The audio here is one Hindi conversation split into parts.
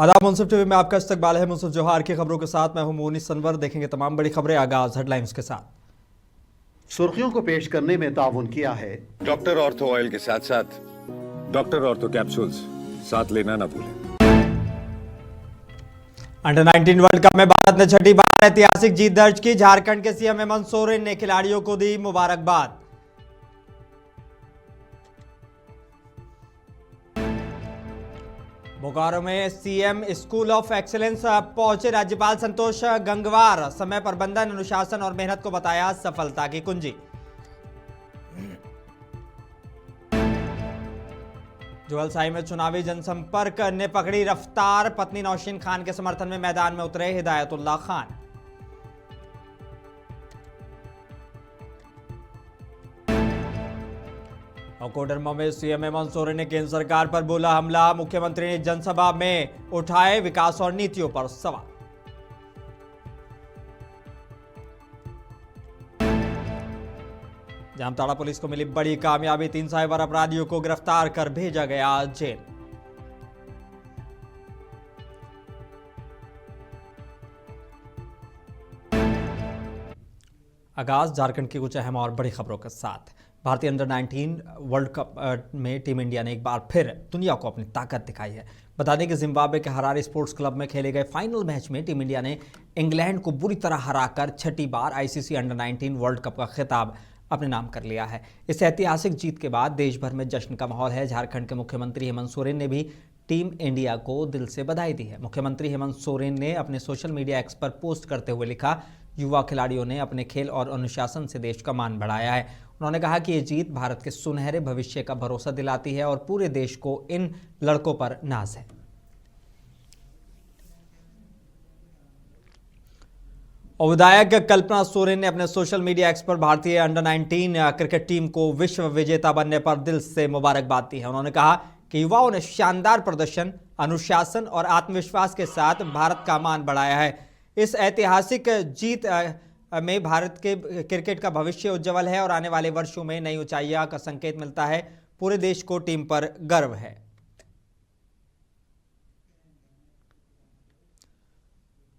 आदाब, मुंसिफ टीवी में आपका इस्तकबाल है। मुंसिफ जोहार की खबरों के साथ मैं हूं मोनिस सनवर। देखेंगे तमाम बड़ी खबरें। आगाज हेडलाइंस के साथ। सुर्खियों को पेश करने में ताउन किया है डॉक्टर ऑर्थो ऑयल के साथ साथ डॉक्टर ऑर्थो कैप्सूल्स साथ लेना ना भूलें। अंडर 19 वर्ल्ड कप में भारत ने छठी बार ऐतिहासिक जीत दर्ज की। झारखंड के सीएम हेमंत सोरेन ने खिलाड़ियों को दी मुबारकबाद। बोकारो में सीएम स्कूल ऑफ एक्सीलेंस पहुंचे राज्यपाल संतोष गंगवार। समय प्रबंधन, अनुशासन और मेहनत को बताया सफलता की कुंजी। जुगलसाई में चुनावी जनसंपर्क ने पकड़ी रफ्तार। पत्नी नौशीन खान के समर्थन में मैदान में उतरे हिदायतुल्लाह खान। और कोडरमा में सीएम हेमंत सोरेन ने केंद्र सरकार पर बोला हमला। मुख्यमंत्री ने जनसभा में उठाए विकास और नीतियों पर सवाल। जामताड़ा पुलिस को मिली बड़ी कामयाबी। 3 साइबर अपराधियों को गिरफ्तार कर भेजा गया जेल। आगाज झारखंड की कुछ अहम और बड़ी खबरों के साथ। भारतीय अंडर 19 वर्ल्ड कप में टीम इंडिया ने एक बार फिर दुनिया को अपनी ताकत दिखाई है। बता दें कि जिम्बाब्वे के हरारे स्पोर्ट्स क्लब में खेले गए फाइनल मैच में टीम इंडिया ने इंग्लैंड को बुरी तरह हराकर छठी बार आईसीसी अंडर 19 वर्ल्ड कप का खिताब अपने नाम कर लिया है। इस ऐतिहासिक जीत के बाद देश भर में जश्न का माहौल है। झारखंड के मुख्यमंत्री हेमंत सोरेन ने भी टीम इंडिया को दिल से बधाई दी है। मुख्यमंत्री हेमंत सोरेन ने अपने सोशल मीडिया एक्स पर पोस्ट करते हुए लिखा, युवा खिलाड़ियों ने अपने खेल और अनुशासन से देश का मान बढ़ाया है। उन्होंने कहा कि ये जीत भारत के सुनहरे भविष्य का भरोसा दिलाती है और पूरे देश को इन लड़कों पर नाज है। और विधायक कल्पना सोरेन ने अपने सोशल मीडिया एक्स पर भारतीय अंडर 19 क्रिकेट टीम को विश्व विजेता बनने पर दिल से मुबारकबाद दी है। उन्होंने कहा कि युवाओं ने शानदार प्रदर्शन, अनुशासन और आत्मविश्वास के साथ भारत का मान बढ़ाया है। इस ऐतिहासिक जीत में भारत के क्रिकेट का भविष्य उज्जवल है और आने वाले वर्षों में नई ऊंचाइयों का संकेत मिलता है। पूरे देश को टीम पर गर्व है।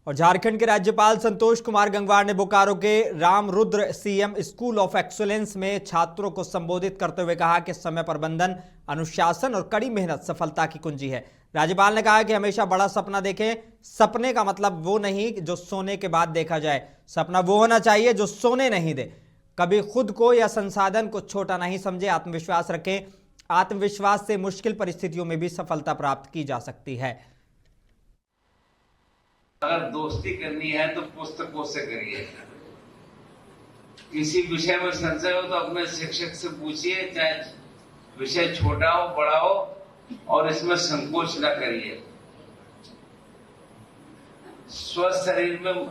और झारखंड के राज्यपाल संतोष कुमार गंगवार ने बोकारो के Ramrudra CM school of excellence में छात्रों को संबोधित करते हुए कहा कि समय प्रबंधन, अनुशासन और कड़ी मेहनत सफलता की कुंजी है। राज्यपाल ने कहा कि हमेशा बड़ा सपना देखें। सपने का मतलब वो नहीं जो सोने के बाद देखा जाए, सपना वो होना चाहिए जो सोने नहीं दे। कभी खुद को या संसाधन को छोटा नहीं समझे। आत्मविश्वास रखें। आत्मविश्वास से मुश्किल परिस्थितियों में भी सफलता प्राप्त की जा सकती है। अगर दोस्ती करनी है तो पुस्तकों से करिए। किसी विषय में संशय हो तो अपने शिक्षक से पूछिए, चाहे विषय छोटा हो बड़ा हो, और इसमें संकोच न करिए। स्वस्थ शरीर में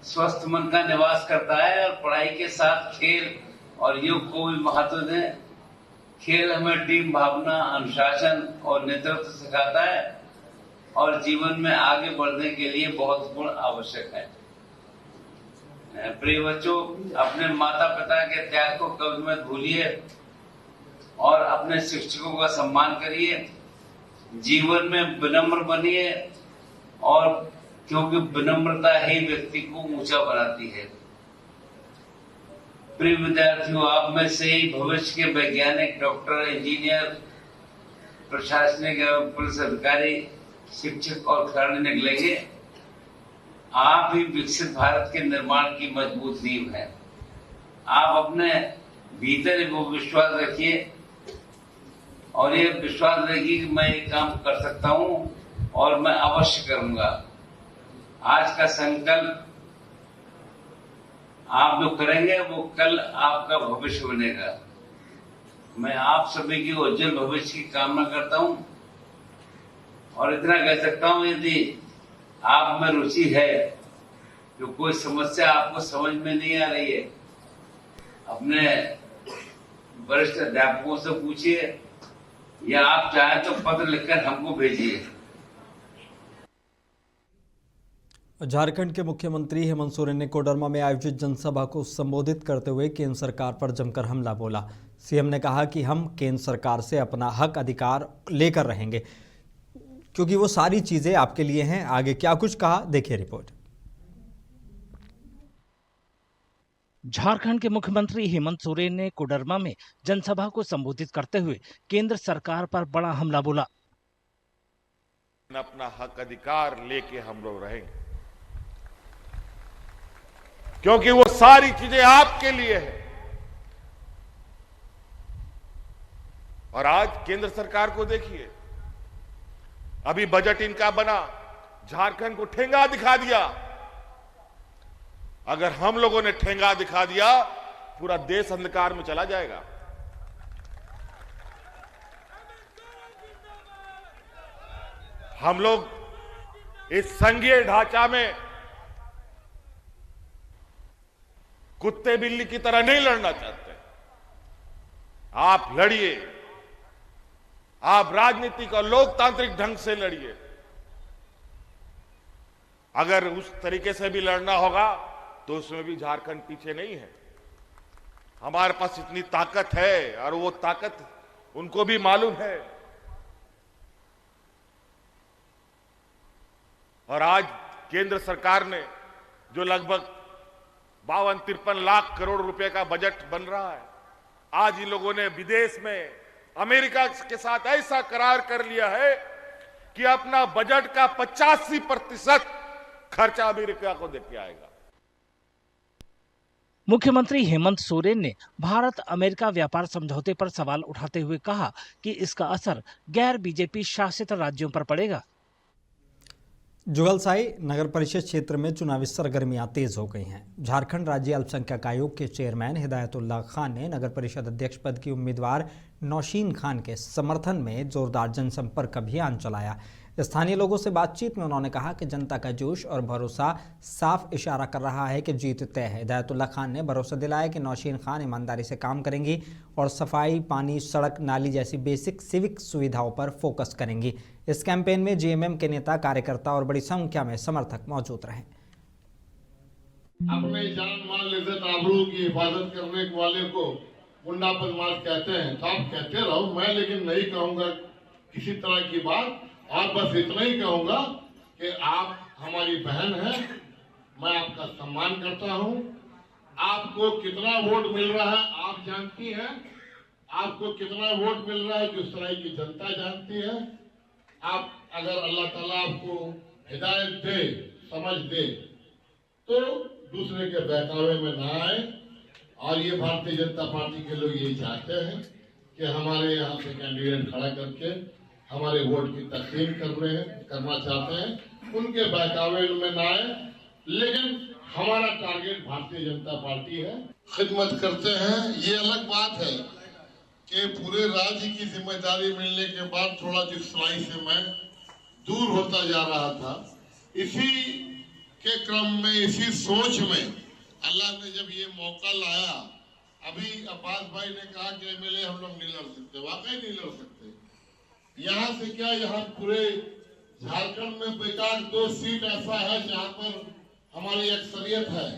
स्वस्थ मन का निवास करता है और पढ़ाई के साथ खेल और योग को भी महत्व दें। खेल हमें टीम भावना, अनुशासन और नेतृत्व सिखाता है और जीवन में आगे बढ़ने के लिए बहुत गुण आवश्यक है। प्रिय बच्चों, अपने माता पिता के त्याग को कभी मत भूलिए और अपने शिक्षकों का सम्मान करिए। जीवन में विनम्र बनिए, और क्योंकि विनम्रता ही व्यक्ति को ऊंचा बनाती है। प्रिय विद्यार्थियों, आप में से ही भविष्य के वैज्ञानिक, डॉक्टर, इंजीनियर, प्रशासनिक एवं पुलिस अधिकारी, शिक्षक और खिलाड़ी निकलेंगे। आप ही विकसित भारत के निर्माण की मजबूत नींव है। आप अपने भीतर वो विश्वास रखिए और ये विश्वास रखिए कि मैं ये काम कर सकता हूँ और मैं अवश्य करूंगा। आज का संकल्प आप जो करेंगे वो कल आपका भविष्य बनेगा। मैं आप सभी की उज्जवल भविष्य की कामना करता हूँ और इतना कह सकता हूँ, यदि आप में रुचि है, जो कोई समस्या आपको समझ में नहीं आ रही है, अपने वरिष्ठ अध्यापकों से पूछिए या आप चाहें तो पत्र लिखकर हमको भेजिए। झारखंड के मुख्यमंत्री हेमंत सोरेन ने कोडरमा में आयोजित जनसभा को संबोधित करते हुए केंद्र सरकार पर जमकर हमला बोला। सीएम ने कहा कि हम केंद्र सरकार से अपना हक अधिकार लेकर रहेंगे, क्योंकि वो सारी चीजें आपके लिए हैं। आगे क्या कुछ कहा, देखिए रिपोर्ट। झारखंड के मुख्यमंत्री हेमंत सोरेन ने कोडरमा में जनसभा को संबोधित करते हुए केंद्र सरकार पर बड़ा हमला बोला। अपना हक अधिकार लेके हम लोग रहेंगे, क्योंकि वो सारी चीजें आपके लिए है। और आज केंद्र सरकार को देखिए, अभी बजट इनका बना, झारखंड को ठेंगा दिखा दिया। अगर हम लोगों ने ठेंगा दिखा दिया, पूरा देश अंधकार में चला जाएगा। हम लोग इस संघीय ढांचा में कुत्ते बिल्ली की तरह नहीं लड़ना चाहते। आप लड़िए, आप राजनीतिक और लोकतांत्रिक ढंग से लड़िए। अगर उस तरीके से भी लड़ना होगा तो उसमें भी झारखंड पीछे नहीं है। हमारे पास इतनी ताकत है और वो ताकत उनको भी मालूम है। और आज केंद्र सरकार ने जो लगभग 52-53 लाख करोड़ रुपए का बजट बन रहा है, आज इन लोगों ने विदेश में अमेरिका के साथ ऐसा करार कर लिया है कि अपना बजट का 85% खर्चा अमेरिका को देके आएगा। मुख्यमंत्री हेमंत सोरेन ने भारत अमेरिका व्यापार समझौते पर सवाल उठाते हुए कहा कि इसका असर गैर बीजेपी शासित राज्यों पर पड़ेगा। जुगलसाई नगर परिषद क्षेत्र में चुनावी सरगर्मियां तेज हो गई हैं। झारखंड राज्य अल्पसंख्यक आयोग के चेयरमैन हिदायतुल्लाह खान ने नगर परिषद अध्यक्ष पद की उम्मीदवार नौशीन खान के समर्थन में जोरदार जनसंपर्क अभियान चलाया। स्थानीय लोगों से बातचीत में उन्होंने कहा कि जनता का जोश और भरोसा साफ इशारा कर रहा है कि जीत तय है। हिदायतुल्लाह खान ने भरोसा दिलाया कि नौशीन खान ईमानदारी से काम करेंगी और सफाई, पानी, सड़क, नाली जैसी बेसिक सिविक सुविधाओं पर फोकस करेंगी। इस कैंपेन में जेएमएम के नेता, कार्यकर्ता और बड़ी संख्या में समर्थक मौजूद रहे। अपने जान माल इज्जत आबरू की हिफाजत करने वाले को गुंडा बदमाश कहते हैं, तो आप कहते रहो, मैं लेकिन नहीं कहूंगा किसी तरह की बात। और बस इतना ही कहूंगा कि आप हमारी बहन हैं, मैं आपका सम्मान करता हूं। आपको कितना वोट मिल रहा है आप जानती हैं, आपको कितना वोट मिल रहा है गुजराई की जनता जानती है। आप अगर अल्लाह ताला आपको हिदायत दे, समझ दे, तो दूसरे के बहकावे में ना आए। और ये भारतीय जनता पार्टी के लोग यही चाहते हैं कि हमारे यहाँ से कैंडिडेट खड़ा करके हमारे वोट की तकसीम करना चाहते हैं, उनके बहकावे में ना आए। लेकिन हमारा टारगेट भारतीय जनता पार्टी है, खिदमत करते हैं। ये अलग बात है कि पूरे राज्य की जिम्मेदारी मिलने के बाद थोड़ा जिसलाई से मैं दूर होता जा रहा था। इसी के क्रम में, इसी सोच में अल्लाह ने जब ये मौका लाया, अभी अब्बास भाई ने कहा कि एमएलए हम लोग नहीं लड़ सकते, वाकई नहीं लड़ सकते। यहाँ से क्या, यहाँ पूरे झारखंड में बेकार 2 सीट ऐसा है जहाँ पर हमारी अक्सरियत है।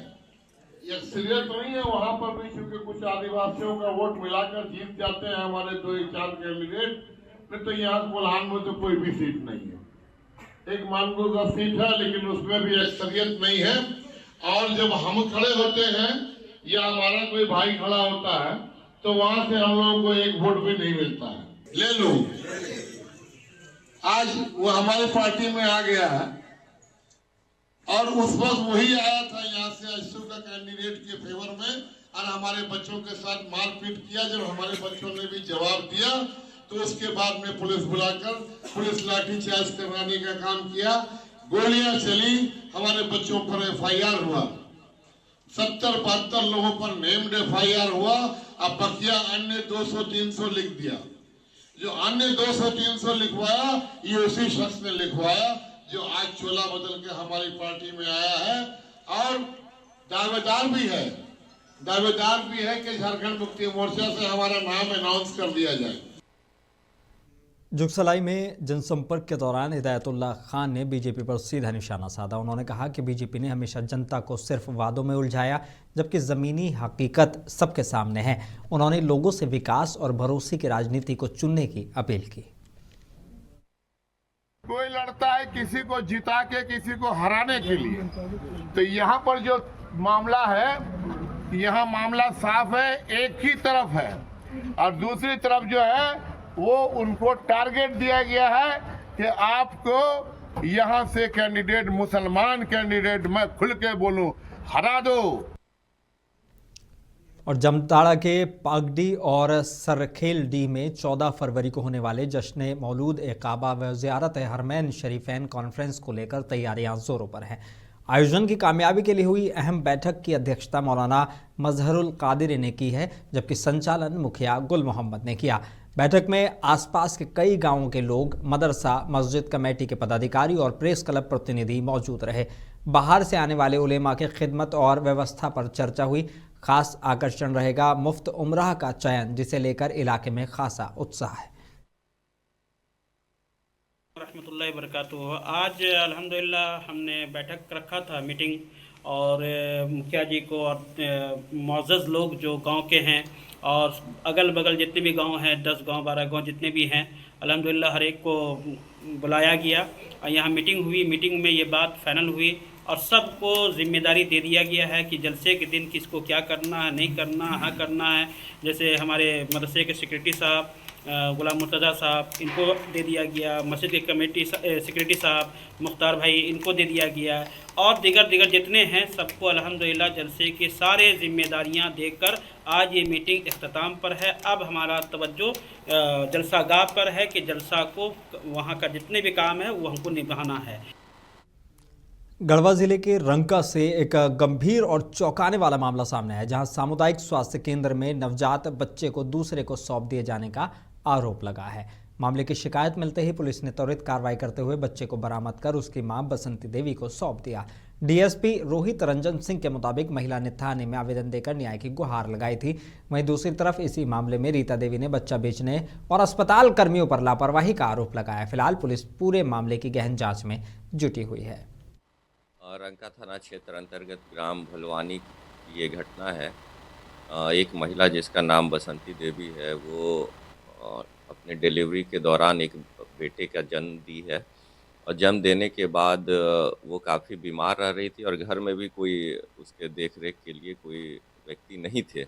ये अक्सरियत नहीं है, वहां पर भी चूंकि कुछ आदिवासियों का वोट मिलाकर जीत जाते हैं हमारे 2-4 कैंडिडेट। नहीं तो यहाँ कोल्हान में तो कोई भी सीट नहीं है। एक मानगोजा सीट है, लेकिन उसमें भी अक्सरियत नहीं है। और जब हम खड़े होते हैं या हमारा कोई भाई खड़ा होता है, तो वहां से हम लोगों को एक वोट भी नहीं मिलता है। ले लो, आज वो हमारी पार्टी में आ गया है और उस वक्त वही आया था यहाँ से अशोक का कैंडिडेट के फेवर में, और हमारे बच्चों के साथ मारपीट किया। जब हमारे बच्चों ने भी जवाब दिया तो उसके बाद में पुलिस बुलाकर पुलिस लाठीचार्ज करवाने का काम किया। गोलियां चली, हमारे बच्चों पर एफआईआर हुआ, 70-72 लोगों पर नेम्ड एफआईआर हुआ। अब बकिया अन्य 200-300 लिख दिया। जो अन्य 200-300 लिखवाया, ये उसी शख्स ने लिखवाया जो आज चोला बदल के हमारी पार्टी में आया है। और दावेदार भी है कि झारखंड मुक्ति मोर्चा से हमारा नाम अनाउंस कर दिया जाए। जुगसलाई में जनसंपर्क के दौरान हिदायतुल्लाह खान ने बीजेपी पर सीधा निशाना साधा। उन्होंने कहा कि बीजेपी ने हमेशा जनता को सिर्फ वादों में उलझाया, जबकि ज़मीनी हकीकत सबके सामने है। उन्होंने लोगों से विकास और भरोसे की राजनीति को चुनने की अपील की। कोई लड़ता है किसी को जिता के किसी को हराने के लिए। तो यहाँ पर जो मामला है, यहाँ मामला साफ है, एक ही तरफ है, और दूसरी तरफ जो है वो उनको टारगेट दिया गया है कि आपको यहाँ से कैंडिडेट, मुसलमान कैंडिडेट, मैं खुल के बोलूं, हरा दो। और जामताड़ा के पागडी और सरखेल डी में 14 फरवरी को होने वाले जश्न मौलूद ए काबा व ज़ियारत हरमैन शरीफैन कॉन्फ्रेंस को लेकर तैयारियां जोरों पर हैं। आयोजन की कामयाबी के लिए हुई अहम बैठक की अध्यक्षता मौलाना मजहरुल कादिर ने की है, जबकि संचालन मुखिया गुल मोहम्मद ने किया। बैठक में आसपास के कई गांवों के लोग, मदरसा, मस्जिद कमेटी के पदाधिकारी और प्रेस क्लब प्रतिनिधि मौजूद रहे। बाहर से आने वाले उलेमा के खिदमत और व्यवस्था पर चर्चा हुई। खास आकर्षण रहेगा मुफ्त उम्राह का चयन, जिसे लेकर इलाके में खासा उत्साह है। रहमतुल्लाहि बरकातुहू। आज अल्हम्दुलिल्लाह हमने बैठक रखा था, मीटिंग, और मुखिया जी को और मुअज़्ज़ज़ लोग जो गांव के हैं और अगल बगल जितने भी गांव हैं, 10 गांव 12 गांव जितने भी हैं, अल्हम्दुलिल्लाह हर एक को बुलाया गया और यहाँ मीटिंग हुई। मीटिंग में ये बात फाइनल हुई और सबको जिम्मेदारी दे दिया गया है कि जलसे के दिन किसको क्या करना है, नहीं करना, हाँ करना है। जैसे हमारे मदरसे के सेक्रेटरी साहब गुलाम मुर्तज़ा साहब, इनको दे दिया गया। मस्जिद के कमेटी सेक्रेटरी साहब मुख्तार भाई, इनको दे दिया गया। और दीगर जितने हैं सबको अल्हम्दुलिल्लाह जलसे की सारे जिम्मेदारियां देकर आज ये मीटिंग इख्तिताम पर है। अब हमारा तवज्जो जलसागाह पर है कि जलसा को वहाँ का जितने भी काम है वो हमको निभाना है। गढ़वा जिले के रंका से एक गंभीर और चौंकाने वाला मामला सामने आया, जहां सामुदायिक स्वास्थ्य केंद्र में नवजात बच्चे को दूसरे को सौंप दिए जाने का आरोप लगा है। मामले की शिकायत मिलते ही पुलिस ने त्वरित कार्रवाई करते हुए बच्चे को बरामद कर उसकी मां बसंती देवी को सौंप दिया। डीएसपी रोहित रंजन सिंह के मुताबिक महिला ने थाने में आवेदन देकर न्याय की गुहार लगाई थी। वहीं दूसरी तरफ इसी मामले में रीता देवी ने बच्चा बेचने और अस्पताल कर्मियों पर लापरवाही का आरोप लगाया। फिलहाल पुलिस पूरे मामले की गहन जाँच में जुटी हुई है। रंका थाना क्षेत्र अंतर्गत ग्राम भलवानी की ये घटना है। एक महिला जिसका नाम बसंती देवी है, वो अपने डिलीवरी के दौरान एक बेटे का जन्म दी है और जन्म देने के बाद वो काफ़ी बीमार रह रही थी और घर में भी कोई उसके देखरेख के लिए कोई व्यक्ति नहीं थे,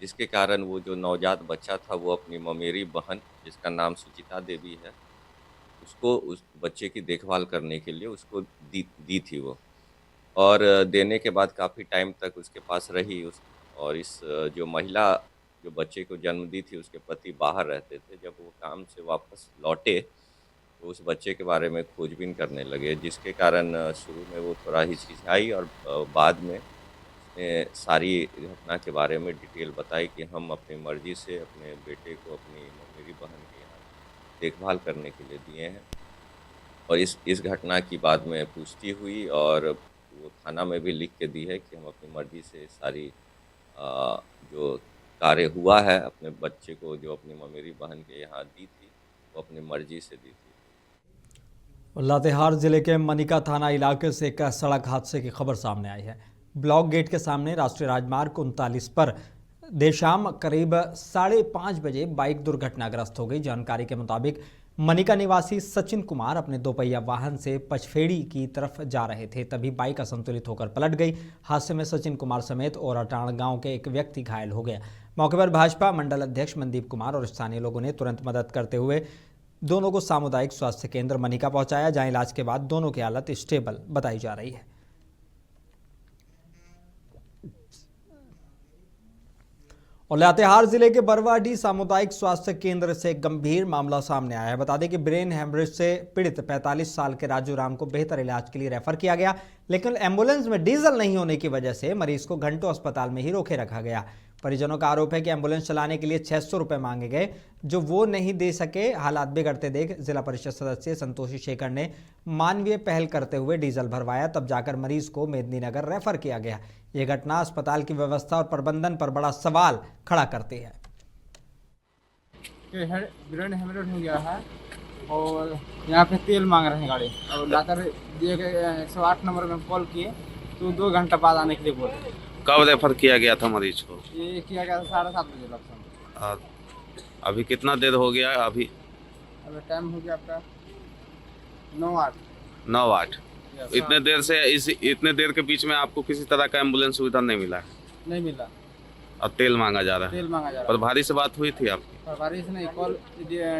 जिसके कारण वो जो नवजात बच्चा था वो अपनी ममेरी बहन, जिसका नाम सुचिता देवी है, उसको उस बच्चे की देखभाल करने के लिए उसको दी थी वो। और देने के बाद काफ़ी टाइम तक उसके पास रही और इस जो महिला जो बच्चे को जन्म दी थी, उसके पति बाहर रहते थे। जब वो काम से वापस लौटे तो उस बच्चे के बारे में खोजबीन करने लगे, जिसके कारण शुरू में वो थोड़ा हिचकिचाई और बाद में सारी घटना के बारे में डिटेल बताई कि हम अपनी मर्ज़ी से अपने बेटे को अपनी मेरी बहन के यहाँ देखभाल करने के लिए दिए हैं। और इस घटना की बाद में पुष्टि हुई और वो थाना में भी लिख के दी है कि हम अपनी मर्ज़ी से सारी जो कार्य हुआ है अपने बच्चे को जो अपनी ममेरी बहन के यहाँ दी थी, वो अपनी मर्ज़ी से दी थी। लातेहार जिले के मनिका थाना इलाके से एक सड़क हादसे की खबर सामने आई है। ब्लॉक गेट के सामने राष्ट्रीय राजमार्ग 39 पर देर शाम करीब 5:30 बजे बाइक दुर्घटनाग्रस्त हो गई। जानकारी के मुताबिक मनिका निवासी सचिन कुमार अपने दोपहिया वाहन से पचफेड़ी की तरफ जा रहे थे, तभी बाइक असंतुलित होकर पलट गई। हादसे में सचिन कुमार समेत ओराटाण गांव के एक व्यक्ति घायल हो गया। मौके पर भाजपा मंडल अध्यक्ष मनदीप कुमार और स्थानीय लोगों ने तुरंत मदद करते हुए दोनों को सामुदायिक स्वास्थ्य केंद्र मनिका पहुंचाया, जहां इलाज के बाद दोनों की हालत स्टेबल बताई जा रही है। और लातेहार जिले के बरवाडी सामुदायिक स्वास्थ्य केंद्र से एक गंभीर मामला सामने आया है। बता दें कि ब्रेन हेमरेज से पीड़ित 45 साल के राजू राम को बेहतर इलाज के लिए रेफर किया गया, लेकिन एम्बुलेंस में डीजल नहीं होने की वजह से मरीज को घंटों अस्पताल में ही रोके रखा गया। परिजनों का आरोप है कि एम्बुलेंस चलाने के लिए 600 रुपये मांगे गए, जो वो नहीं दे सके। हालात बिगड़ते देख जिला परिषद सदस्य संतोषी शेखर ने मानवीय पहल करते हुए डीजल भरवाया, तब जाकर मरीज को मेदिनीनगर रेफर किया गया। ये घटना अस्पताल की व्यवस्था और प्रबंधन पर बड़ा सवाल खड़ा करती है। ब्रेन हेमरेज हो गया है और यहाँ पे तेल मांग रहे हैं गाड़ी, और डॉक्टर 108 नंबर में कॉल किए तो 2 घंटा बाद आने के लिए बोले। कब रेफर किया गया था मरीज को? ये किया गया था 7:30 बजे लगभग। अभी कितना देर हो गया? अभी टाइम हो गया आपका 9-8। 9-8। इतने देर से इतने देर के बीच में आपको किसी तरह का एम्बुलेंस सुविधा नहीं मिला है? नहीं मिला। और तेल मांगा जा रहा है? तेल मांगा जा रहा पर भारी से बात हुई थी आपकी? प्रभारी से नहीं, कॉल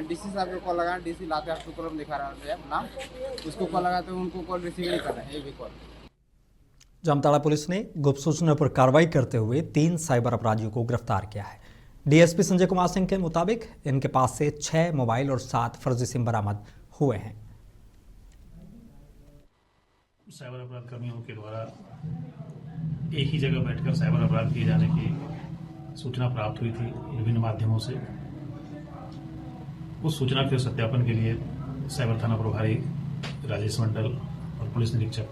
डीसी साहब को कॉल लगा, डीसी लाते हॉस्पिटल में दिखा रहा है नाम, उसको कॉल लगाते उनको कॉल रिसीव नहीं कर रहे हैं, ये भी कॉल। जामताड़ा पुलिस ने गुप्त सूचना पर कार्रवाई करते हुए 3 साइबर अपराधियों को गिरफ्तार किया है। डीएसपी संजय कुमार सिंह के मुताबिक इनके पास से 6 मोबाइल और 7 फर्जी सिम बरामद हुए हैं। साइबर अपराध कर्मियों के द्वारा एक ही जगह बैठकर साइबर अपराध किए जाने की सूचना प्राप्त हुई थी विभिन्न माध्यमों से। उस सूचना के सत्यापन के लिए साइबर थाना प्रभारी राजेश मंडल और पुलिस निरीक्षक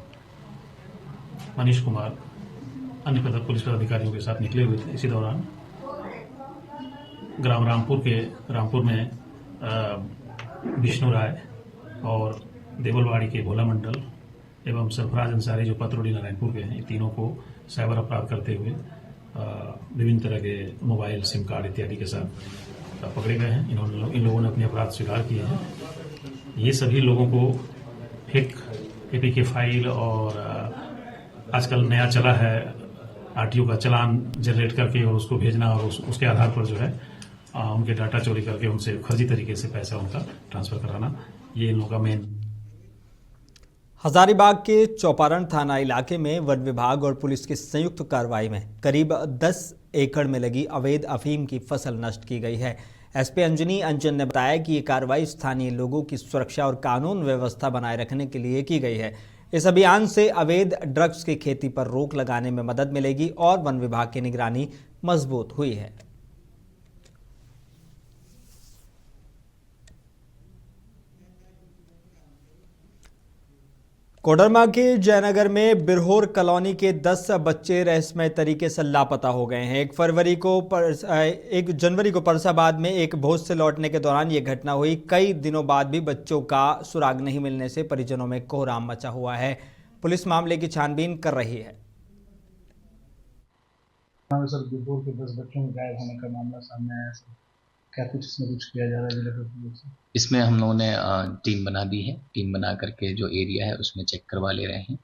मनीष कुमार अन्य पुलिस पदाधिकारियों के साथ निकले हुए थे। इसी दौरान ग्राम रामपुर में विष्णु राय और देवलवाड़ी के भोला मंडल एवं सरफराज अंसारी जो पतरोड़ी नारायणपुर के हैं, ये तीनों को साइबर अपराध करते हुए विभिन्न तरह के मोबाइल, सिम कार्ड इत्यादि के साथ पकड़े गए हैं। इन लोगों ने अपने अपराध स्वीकार किए हैं। ये सभी लोगों को फेक एपीके फाइल और आजकल नया चला है आरटीओ का चालान जनरेट करके और उसको भेजना और उसके आधार पर जो है उनके डाटा चोरी करके उनसे फर्जी तरीके से पैसा उनका ट्रांसफर कराना, ये इन लोगों का मेन। हजारीबाग के चौपारण थाना इलाके में वन विभाग और पुलिस की संयुक्त कार्रवाई में करीब 10 एकड़ में लगी अवैध अफीम की फसल नष्ट की गई है। एसपी अंजनी अंजन ने बताया कि ये कार्रवाई स्थानीय लोगों की सुरक्षा और कानून व्यवस्था बनाए रखने के लिए की गई है। इस अभियान से अवैध ड्रग्स की खेती पर रोक लगाने में मदद मिलेगी और वन विभाग की निगरानी मजबूत हुई है। कोडरमा के जयनगर में बिरहोर कॉलोनी के 10 बच्चे रहस्यमय तरीके से लापता हो गए हैं। 1 जनवरी को परसाबाद में एक भोज से लौटने के दौरान ये घटना हुई। कई दिनों बाद भी बच्चों का सुराग नहीं मिलने से परिजनों में कोहराम मचा हुआ है। पुलिस मामले की छानबीन कर रही है। सर, बिरहोर के 10 बच्चों के गायब होने का मामला सामने आया है। क्या कुछ इसमें कुछ किया जा रहा है जिला पुलिस से? इसमें हम लोगों ने टीम बना दी है। टीम बना करके जो एरिया है उसमें चेक करवा ले रहे हैं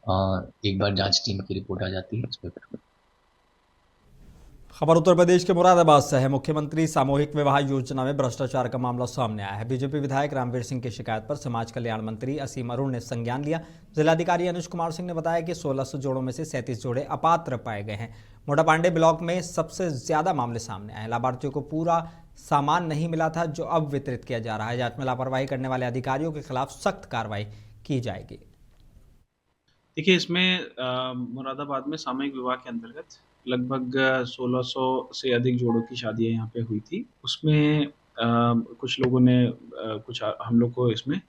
और एक बार जांच टीम की रिपोर्ट आ जाती है उस पर। खबर उत्तर प्रदेश के मुरादाबाद से है। मुख्यमंत्री सामूहिक विवाह योजना में भ्रष्टाचार का मामला सामने आया है। बीजेपी विधायक रामवीर सिंह की शिकायत पर समाज कल्याण मंत्री असीम अरुण ने संज्ञान लिया। जिलाधिकारी अनुज कुमार सिंह ने बताया कि 1600 जोड़ों में से 37 जोड़े अपात्र पाए गए हैं। मोटापांडे ब्लॉक में सबसे ज्यादा मामले सामने आए। लाभार्थियों को पूरा सामान नहीं मिला था जो अब वितरित किया जा रहा है। जांच में लापरवाही करने वाले अधिकारियों के खिलाफ सख्त कार्रवाई की जाएगी। देखिए, इसमें मुरादाबाद में सामूहिक विवाह के अंतर्गत लगभग 1600 से अधिक जोड़ों की शादियां यहाँ पे हुई थी। उसमें कुछ लोगों ने कुछ हम लोग को इसमें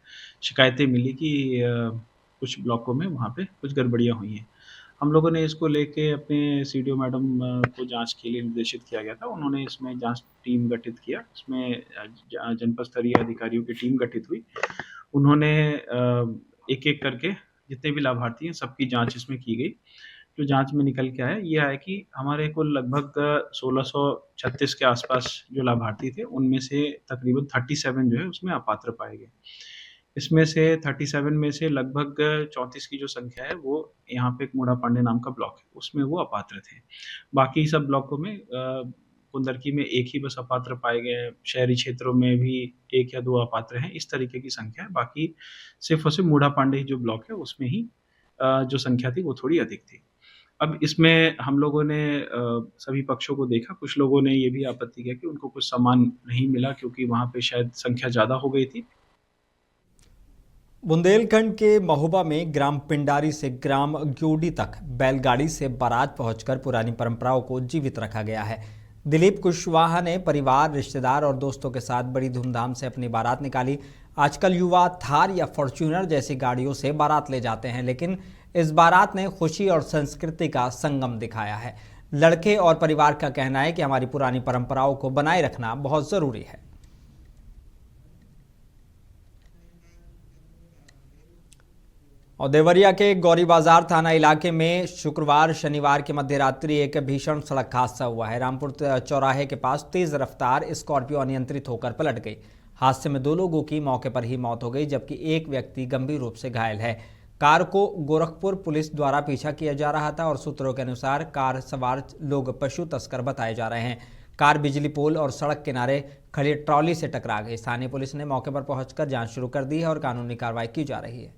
शिकायतें मिली कि कुछ ब्लॉकों में वहाँ पे कुछ गड़बड़ियाँ हुई हैं। हम लोगों ने इसको लेके अपने सीडीओ मैडम को जांच के लिए निर्देशित किया गया था। उन्होंने इसमें जांच टीम गठित किया। इसमें जनपद स्तरीय अधिकारियों की टीम गठित हुई। उन्होंने एक एक करके जितने भी लाभार्थी हैं सबकी जांच इसमें की गई। जो जांच में निकल के आया ये है कि हमारे कुल लगभग 1636 के आसपास जो लाभार्थी थे उनमें से तकरीबन 37 जो है उसमें अपात्र पाए गए। इसमें से 37 में से लगभग 34 की जो संख्या है वो यहाँ पे एक मोटापांडे नाम का ब्लॉक है उसमें वो अपात्र थे। बाकी सब ब्लॉकों में कुंदरकी में एक ही बस अपात्र पाए गए। शहरी क्षेत्रों में भी 1 या 2 अपात्र हैं। इस तरीके की संख्या है। बाकी सिर्फ और सिर्फ मोटापांडे जो ब्लॉक है उसमें ही जो संख्या थी वो थोड़ी अधिक थी। अब इसमें हम लोगों ने सभी पक्षों को देखा। कुछ लोगों ने ये भी आपत्ति किया कि उनको कुछ सामान नहीं मिला क्योंकि वहाँ पे शायद संख्या ज़्यादा हो गई थी। बुंदेलखंड के महोबा में ग्राम पिंडारी से ग्राम ग्योडी तक बैलगाड़ी से बारात पहुंचकर पुरानी परंपराओं को जीवित रखा गया है। दिलीप कुशवाहा ने परिवार, रिश्तेदार और दोस्तों के साथ बड़ी धूमधाम से अपनी बारात निकाली। आजकल युवा थार या फॉर्च्यूनर जैसी गाड़ियों से बारात ले जाते हैं, लेकिन इस बारात ने खुशी और संस्कृति का संगम दिखाया है। लड़के और परिवार का कहना है कि हमारी पुरानी परंपराओं को बनाए रखना बहुत जरूरी है। और देवरिया के गौरी बाजार थाना इलाके में शुक्रवार शनिवार की मध्य रात्रि एक भीषण सड़क हादसा हुआ है। रामपुर चौराहे के पास तेज रफ्तार स्कॉर्पियो अनियंत्रित होकर पलट गई। हादसे में 2 लोगों की मौके पर ही मौत हो गई, जबकि एक व्यक्ति गंभीर रूप से घायल है। कार को गोरखपुर पुलिस द्वारा पीछा किया जा रहा था और सूत्रों के अनुसार कार सवार लोग पशु तस्कर बताए जा रहे हैं। कार बिजली पोल और सड़क किनारे खड़ी ट्रॉली से टकरा गई। स्थानीय पुलिस ने मौके पर पहुंचकर जांच शुरू कर दी है और कानूनी कार्रवाई की जा रही है।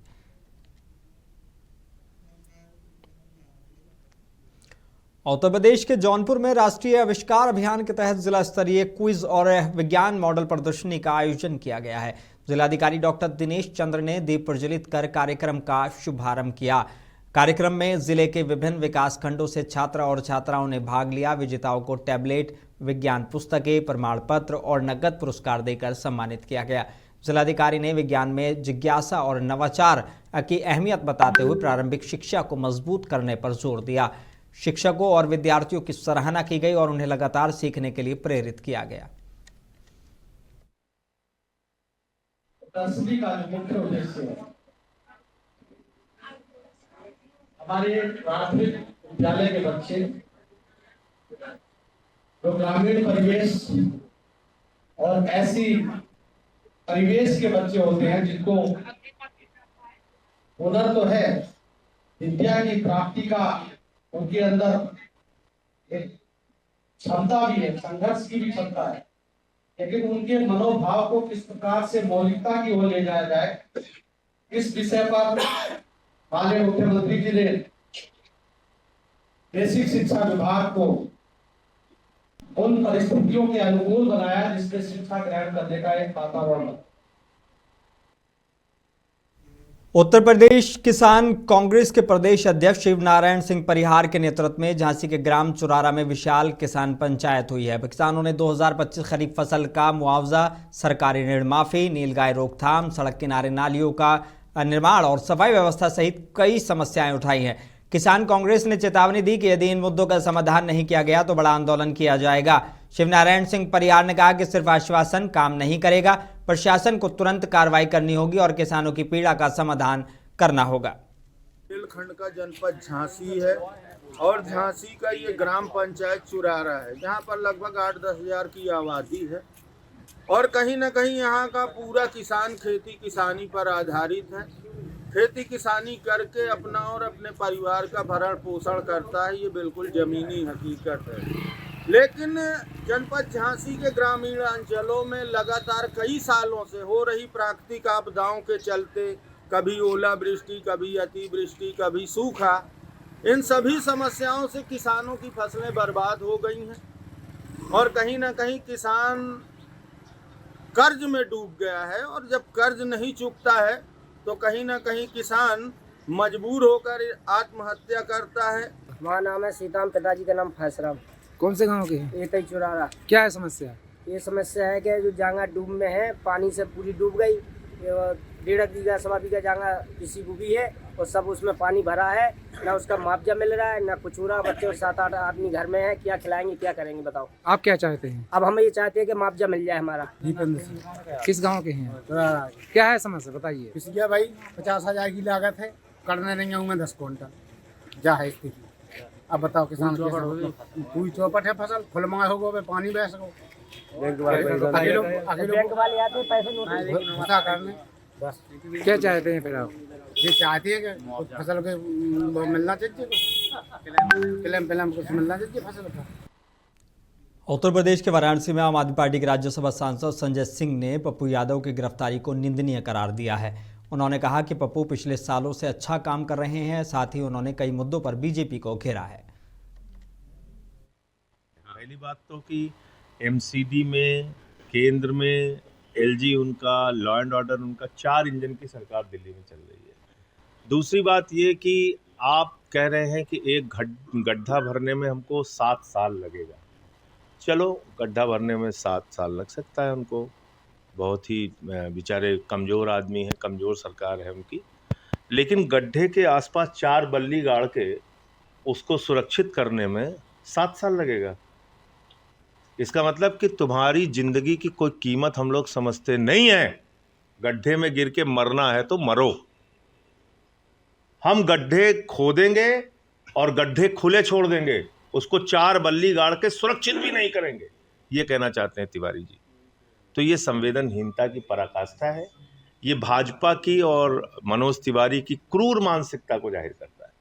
उत्तर प्रदेश के जौनपुर में राष्ट्रीय आविष्कार अभियान के तहत जिला स्तरीय क्विज और विज्ञान मॉडल प्रदर्शनी का आयोजन किया गया है। जिलाधिकारी डॉक्टर दिनेश चंद्र ने दीप प्रज्वलित कर कार्यक्रम का शुभारंभ किया। कार्यक्रम में जिले के विभिन्न विकास खंडों से छात्र और छात्राओं ने भाग लिया। विजेताओं को टैबलेट, विज्ञान पुस्तकें, प्रमाण पत्र और नकद पुरस्कार देकर सम्मानित किया गया। जिलाधिकारी ने विज्ञान में जिज्ञासा और नवाचार की अहमियत बताते हुए प्रारंभिक शिक्षा को मजबूत करने पर जोर दिया। शिक्षकों और विद्यार्थियों की सराहना की गई और उन्हें लगातार सीखने के लिए प्रेरित किया गया। प्रदर्शनी का जो मुख्य उद्देश्य है, हमारे प्राथमिक विद्यालय के बच्चे जो ग्रामीण परिवेश और ऐसी परिवेश के बच्चे होते हैं जिनको हुनर तो है, विद्या की प्राप्ति का उनके अंदर एक क्षमता भी है, संघर्ष की भी क्षमता है, लेकिन उनके मनोभाव को किस प्रकार से मौलिकता की ओर ले जाया जाए, इस विषय पर माननीय मुख्यमंत्री जी ने बेसिक शिक्षा विभाग को उन परिस्थितियों के अनुकूल बनाया जिससे शिक्षा ग्रहण करने का एक वातावरण। उत्तर प्रदेश किसान कांग्रेस के प्रदेश अध्यक्ष शिवनारायण सिंह परिहार के नेतृत्व में झांसी के ग्राम चुरारा में विशाल किसान पंचायत हुई है। किसानों ने 2025 खरीफ फसल का मुआवजा, सरकारी ऋण माफी, नीलगाय रोकथाम, सड़क किनारे नालियों का निर्माण और सफाई व्यवस्था सहित कई समस्याएं उठाई हैं। किसान कांग्रेस ने चेतावनी दी कि यदि इन मुद्दों का समाधान नहीं किया गया तो बड़ा आंदोलन किया जाएगा। शिवनारायण सिंह परिहार ने कहा कि सिर्फ आश्वासन काम नहीं करेगा, प्रशासन को तुरंत कार्रवाई करनी होगी और किसानों की पीड़ा का समाधान करना होगा। बुंदेलखंड का जनपद झांसी है और झांसी का ये ग्राम पंचायत चुरारा है, जहाँ पर लगभग 8-10 हजार की आबादी है और कहीं न कहीं यहाँ का पूरा किसान खेती किसानी पर आधारित है। खेती किसानी करके अपना और अपने परिवार का भरण पोषण करता है, ये बिल्कुल जमीनी हकीकत है। लेकिन जनपद झांसी के ग्रामीण अंचलों में लगातार कई सालों से हो रही प्राकृतिक आपदाओं के चलते कभी ओलावृष्टि, कभी अतिवृष्टि, कभी सूखा, इन सभी समस्याओं से किसानों की फसलें बर्बाद हो गई हैं और कहीं ना कहीं किसान कर्ज में डूब गया है और जब कर्ज नहीं चुकता है तो कहीं ना कहीं किसान मजबूर होकर आत्महत्या करता है। हमारा नाम है सीताराम, पिताजी का नाम फैसराम। कौन से गांव के हैं? ये चुरारा। क्या है समस्या? ये समस्या है कि जो जांगा डूब में है, पानी से पूरी डूब गई। 1.5 बीघा 1.25 बीघा जांगा किसी को भी है और सब उसमें पानी भरा है, ना उसका मुआवजा मिल रहा है, ना कुछ हो रहा। बच्चे 7-8 आदमी घर में है, क्या खिलाएंगे, क्या करेंगे बताओ। आप क्या चाहते हैं? अब हम ये चाहते हैं कि मुआवजा मिल जाए हमारा। किस गाँव के हैं? क्या है समस्या बताइए। किसी भाई 50,000 की लागत है, करने नहीं आऊँगा 10 क्विंटल, क्या है स्थिति। अब बताओ किसान पूरी चौपट है, फसल खुलमा हो गए, पानी बह सको, बैंक वाले आते पैसे करने बस। क्या चाहते हैं फिर आप? ये चाहते हैं कि फसल के मिलना चाहिए, क्लेम कुछ मिलना चाहिए फसल का। उत्तर प्रदेश के वाराणसी में आम आदमी पार्टी के राज्यसभा सांसद संजय सिंह ने पप्पू यादव की गिरफ्तारी को निंदनीय करार दिया है। उन्होंने कहा कि पप्पू पिछले सालों से अच्छा काम कर रहे हैं। साथ ही उन्होंने कई मुद्दों पर बीजेपी को घेरा है। पहली बात तो कि एमसीडी में, केंद्र में एलजी उनका, लॉ एंड ऑर्डर उनका, 4 इंजन की सरकार दिल्ली में चल रही है। दूसरी बात ये कि आप कह रहे हैं कि एक गड्ढा भरने में हमको 7 साल लगेगा। चलो, गड्ढा भरने में 7 साल लग सकता है उनको, बहुत ही बेचारे कमज़ोर आदमी हैं, कमज़ोर सरकार है उनकी। लेकिन गड्ढे के आसपास 4 बल्ली गाड़ के उसको सुरक्षित करने में 7 साल लगेगा। इसका मतलब कि तुम्हारी ज़िंदगी की कोई कीमत हम लोग समझते नहीं हैं। गड्ढे में गिर के मरना है तो मरो। हम गड्ढे खोदेंगे और गड्ढे खुले छोड़ देंगे, उसको 4 बल्ली गाड़ के सुरक्षित भी नहीं करेंगे, ये कहना चाहते हैं तिवारी जी। तो ये संवेदनहीनता की पराकाष्ठा है। ये भाजपा की और मनोज तिवारी की क्रूर मानसिकता को जाहिर करता है।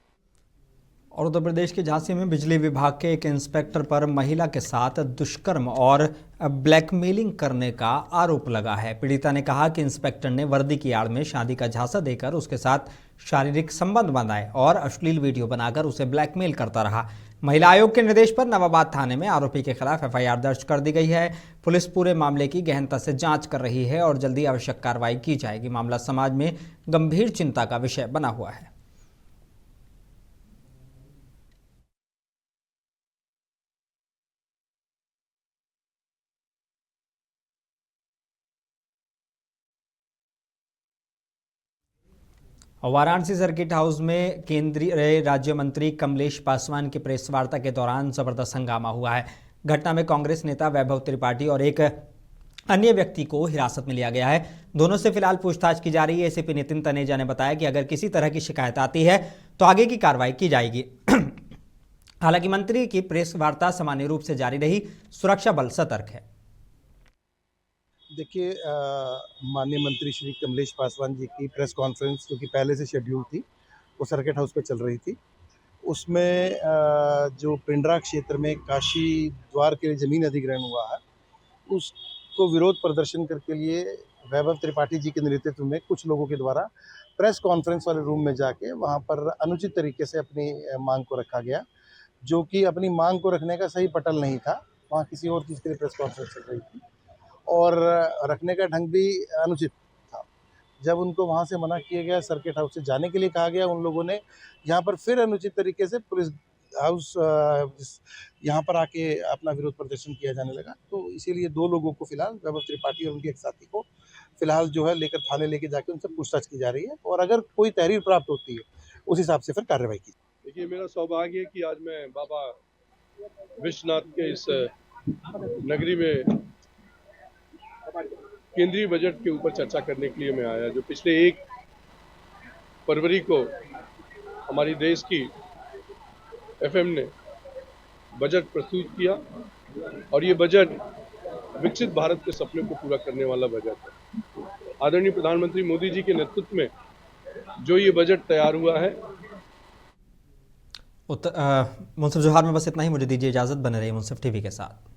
और उत्तर प्रदेश के झांसी में बिजली विभाग के एक इंस्पेक्टर पर महिला के साथ दुष्कर्म और ब्लैकमेलिंग करने का आरोप लगा है। पीड़िता ने कहा कि इंस्पेक्टर ने वर्दी की आड़ में शादी का झांसा देकर उसके साथ शारीरिक संबंध बनाए और अश्लील वीडियो बनाकर उसे ब्लैकमेल करता रहा। महिला आयोग के निर्देश पर नवाबाद थाने में आरोपी के खिलाफ एफआईआर दर्ज कर दी गई है। पुलिस पूरे मामले की गहनता से जांच कर रही है और जल्दी आवश्यक कार्रवाई की जाएगी। मामला समाज में गंभीर चिंता का विषय बना हुआ है। वाराणसी सर्किट हाउस में केंद्रीय राज्य मंत्री कमलेश पासवान की प्रेस वार्ता के दौरान जबरदस्त हंगामा हुआ है। घटना में कांग्रेस नेता वैभव त्रिपाठी और एक अन्य व्यक्ति को हिरासत में लिया गया है। दोनों से फिलहाल पूछताछ की जा रही है। एसीपी नितिन तनेजा ने बताया कि अगर किसी तरह की शिकायत आती है तो आगे की कार्रवाई की जाएगी। हालांकि मंत्री की प्रेस वार्ता सामान्य रूप से जारी रही, सुरक्षा बल सतर्क है। देखिए, माननीय मंत्री श्री कमलेश पासवान जी की प्रेस कॉन्फ्रेंस जो कि पहले से शेड्यूल थी, वो सर्किट हाउस पे चल रही थी। उसमें जो पिंडरा क्षेत्र में काशी द्वार के लिए ज़मीन अधिग्रहण हुआ है, उसको विरोध प्रदर्शन करके लिए वैभव त्रिपाठी जी के नेतृत्व में कुछ लोगों के द्वारा प्रेस कॉन्फ्रेंस वाले रूम में जाके वहाँ पर अनुचित तरीके से अपनी मांग को रखा गया, जो कि अपनी मांग को रखने का सही पटल नहीं था। वहाँ किसी और चीज़ के लिए प्रेस कॉन्फ्रेंस चल रही थी और रखने का ढंग भी अनुचित था। जब उनको वहाँ से मना किया गया, सर्किट हाउस से जाने के लिए कहा गया, उन लोगों ने यहाँ पर फिर अनुचित तरीके से पुलिस हाउस यहाँ पर आके अपना विरोध प्रदर्शन किया जाने लगा। तो इसीलिए दो लोगों को फिलहाल, वैभव त्रिपाठी और उनके एक साथी को फिलहाल जो है लेकर थाने लेके जाके उनसे पूछताछ की जा रही है और अगर कोई तहरीर प्राप्त होती है उस हिसाब से फिर कार्रवाई की। देखिए, मेरा सौभाग्य है कि आज मैं बाबा विश्वनाथ के इस नगरी में केंद्रीय बजट के ऊपर चर्चा करने के लिए मैं आया, जो पिछले 1 फरवरी को हमारी देश की एफएम ने बजट प्रस्तुत किया और ये बजट विकसित भारत के सपने को पूरा करने वाला बजट है। आदरणीय प्रधानमंत्री मोदी जी के नेतृत्व में जो ये बजट तैयार हुआ है। मुंसिफ जोहार में बस इतना ही। मुझे दीजिए इजाजत। बने रहिए मुंसिफ टीवी के साथ।